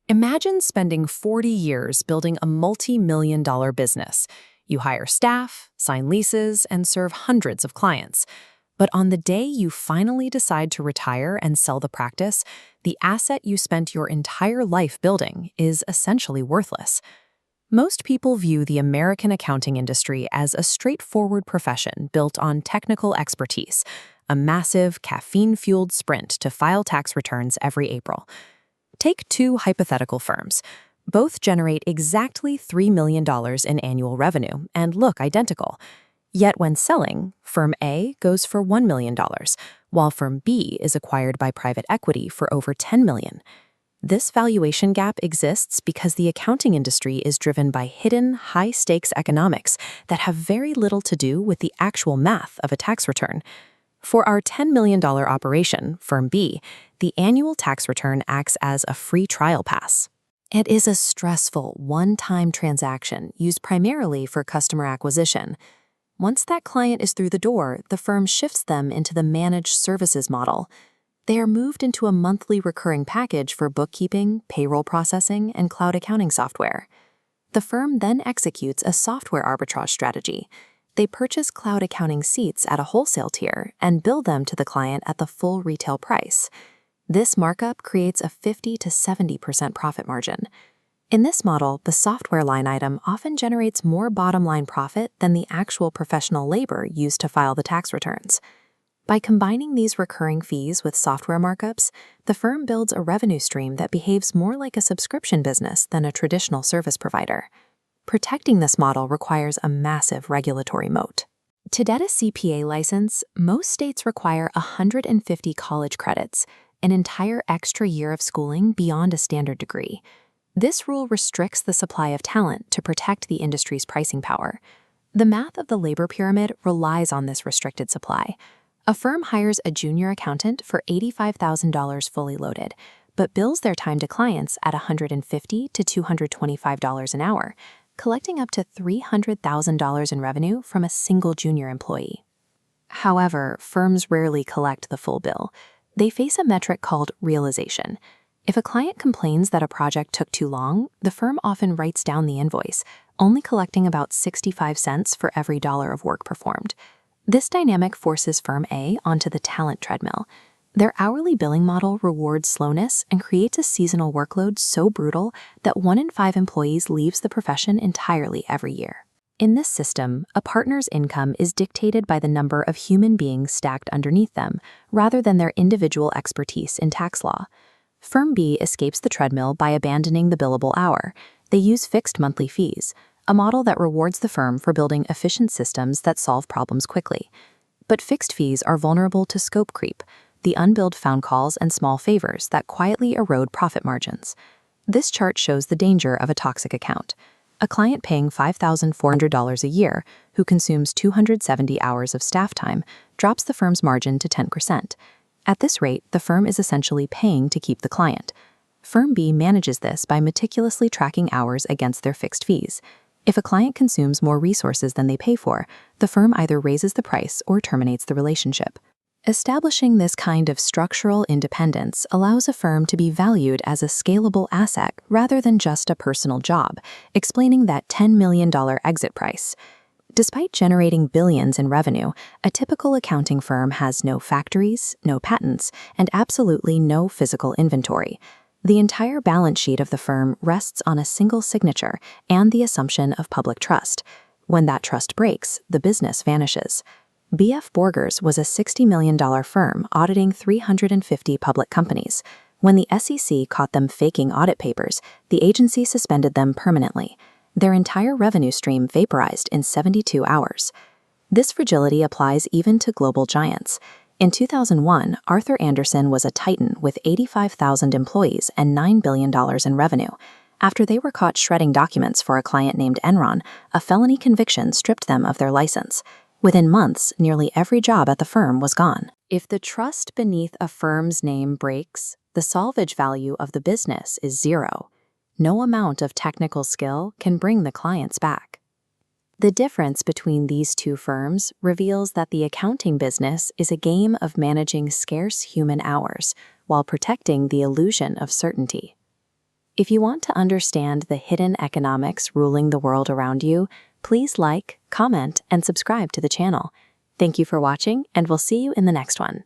Imagine spending 40 years building a multi-million-dollar business. You hire staff, sign leases, and serve hundreds of clients. But on the day you finally decide to retire and sell the practice, the asset you spent your entire life building is essentially worthless. Most people view the American accounting industry as a straightforward profession built on technical expertise, a massive, caffeine-fueled sprint to file tax returns every April. Take two hypothetical firms. Both generate exactly $3 million in annual revenue and look identical. Yet when selling, Firm A goes for $1 million, while Firm B is acquired by private equity for over $10 million. This valuation gap exists because the accounting industry is driven by hidden, high-stakes economics that have very little to do with the actual math of a tax return. For our $10 million operation, Firm B, the annual tax return acts as a free trial pass. It is a stressful, one-time transaction used primarily for customer acquisition. Once that client is through the door, the firm shifts them into the managed services model. They are moved into a monthly recurring package for bookkeeping, payroll processing, and cloud accounting software. The firm then executes a software arbitrage strategy. They purchase cloud accounting seats at a wholesale tier and bill them to the client at the full retail price. This markup creates a 50 to 70% profit margin. In this model, the software line item often generates more bottom-line profit than the actual professional labor used to file the tax returns. By combining these recurring fees with software markups, the firm builds a revenue stream that behaves more like a subscription business than a traditional service provider. Protecting this model requires a massive regulatory moat. To get a CPA license, most states require 150 college credits, an entire extra year of schooling beyond a standard degree. This rule restricts the supply of talent to protect the industry's pricing power. The math of the labor pyramid relies on this restricted supply. A firm hires a junior accountant for $85,000 fully loaded, but bills their time to clients at $150 to $225 an hour, collecting up to $300,000 in revenue from a single junior employee. However, firms rarely collect the full bill. They face a metric called realization. If a client complains that a project took too long, the firm often writes down the invoice, only collecting about 65 cents for every dollar of work performed. This dynamic forces Firm A onto the talent treadmill. Their hourly billing model rewards slowness and creates a seasonal workload so brutal that 1 in 5 employees leaves the profession entirely every year. In this system, a partner's income is dictated by the number of human beings stacked underneath them, rather than their individual expertise in tax law. Firm B escapes the treadmill by abandoning the billable hour. They use fixed monthly fees, a model that rewards the firm for building efficient systems that solve problems quickly. But fixed fees are vulnerable to scope creep, the unbilled phone calls and small favors that quietly erode profit margins. This chart shows the danger of a toxic account. A client paying $5,400 a year, who consumes 270 hours of staff time, drops the firm's margin to 10%. At this rate, the firm is essentially paying to keep the client. Firm B manages this by meticulously tracking hours against their fixed fees. If a client consumes more resources than they pay for, the firm either raises the price or terminates the relationship. Establishing this kind of structural independence allows a firm to be valued as a scalable asset rather than just a personal job, explaining that $10 million exit price. Despite generating billions in revenue, a typical accounting firm has no factories, no patents, and absolutely no physical inventory. The entire balance sheet of the firm rests on a single signature and the assumption of public trust. When that trust breaks, the business vanishes. B.F. Borgers was a $60 million firm auditing 350 public companies. When the SEC caught them faking audit papers, the agency suspended them permanently. Their entire revenue stream vaporized in 72 hours. This fragility applies even to global giants. In 2001, Arthur Andersen was a titan with 85,000 employees and $9 billion in revenue. After they were caught shredding documents for a client named Enron, a felony conviction stripped them of their license. Within months, nearly every job at the firm was gone. If the trust beneath a firm's name breaks, the salvage value of the business is zero. No amount of technical skill can bring the clients back. The difference between these two firms reveals that the accounting business is a game of managing scarce human hours while protecting the illusion of certainty. If you want to understand the hidden economics ruling the world around you, please like, comment, and subscribe to the channel. Thank you for watching, and we'll see you in the next one.